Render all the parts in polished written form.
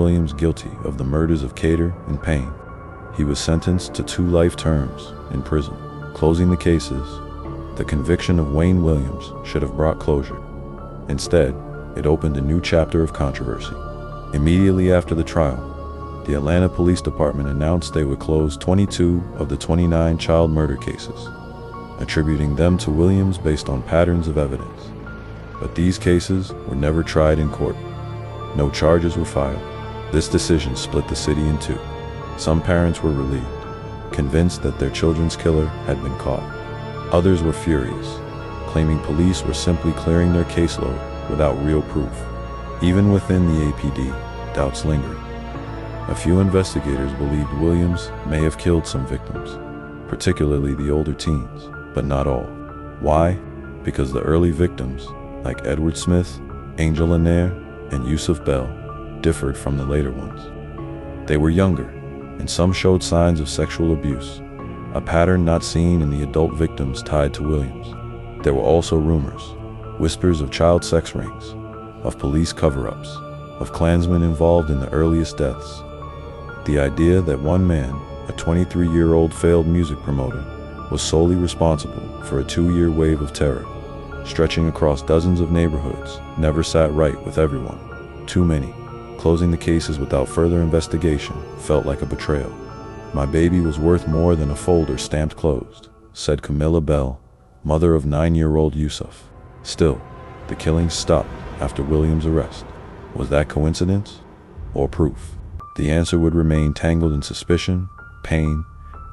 Williams guilty of the murders of Cater and Payne. He was sentenced to 2 life terms in prison. Closing the cases, the conviction of Wayne Williams should have brought closure. Instead, it opened a new chapter of controversy. Immediately after the trial, the Atlanta Police Department announced they would close 22 of the 29 child murder cases, attributing them to Williams based on patterns of evidence. But these cases were never tried in court. No charges were filed. This decision split the city in two. Some parents were relieved, convinced that their children's killer had been caught. Others were furious, claiming police were simply clearing their caseload without real proof. Even within the APD, doubts lingered. A few investigators believed Williams may have killed some victims, particularly the older teens, but not all. Why? Because the early victims, like Edward Smith, Angel Lanier, and Yusuf Bell, differed from the later ones. They were younger, and some showed signs of sexual abuse, a pattern not seen in the adult victims tied to Williams. There were also rumors, whispers of child sex rings, of police cover-ups, of Klansmen involved in the earliest deaths. The idea that one man, a 23-year-old failed music promoter, was solely responsible for a 2-year wave of terror, stretching across dozens of neighborhoods, never sat right with everyone. Too many. Closing the cases without further investigation felt like a betrayal. "My baby was worth more than a folder stamped closed," said Camilla Bell, mother of 9-year-old Yusuf. Still, the killings stopped after Williams' arrest. Was that coincidence or proof? The answer would remain tangled in suspicion, pain,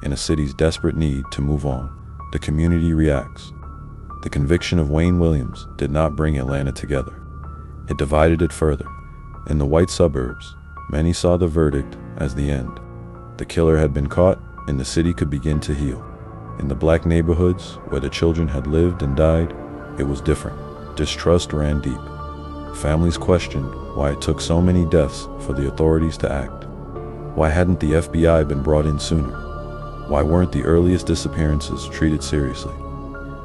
and a city's desperate need to move on. The community reacts. The conviction of Wayne Williams did not bring Atlanta together. It divided it further. In the white suburbs, many saw the verdict as the end. The killer had been caught, and the city could begin to heal. In the black neighborhoods, where the children had lived and died, it was different. Distrust ran deep. Families questioned why it took so many deaths for the authorities to act. Why hadn't the FBI been brought in sooner? Why weren't the earliest disappearances treated seriously?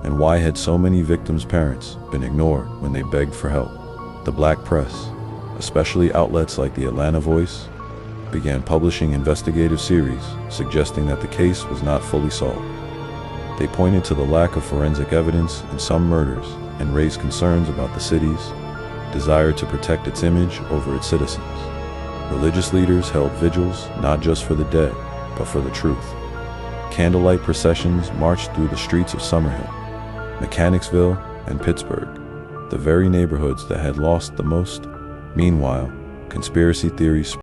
And why had so many victims' parents been ignored when they begged for help? The black press, especially outlets like the Atlanta Voice, began publishing investigative series suggesting that the case was not fully solved. They pointed to the lack of forensic evidence in some murders and raised concerns about the city's desire to protect its image over its citizens. Religious leaders held vigils not just for the dead, but for the truth. Candlelight processions marched through the streets of Summerhill, Mechanicsville, and Pittsburgh, the very neighborhoods that had lost the most. Meanwhile, conspiracy theories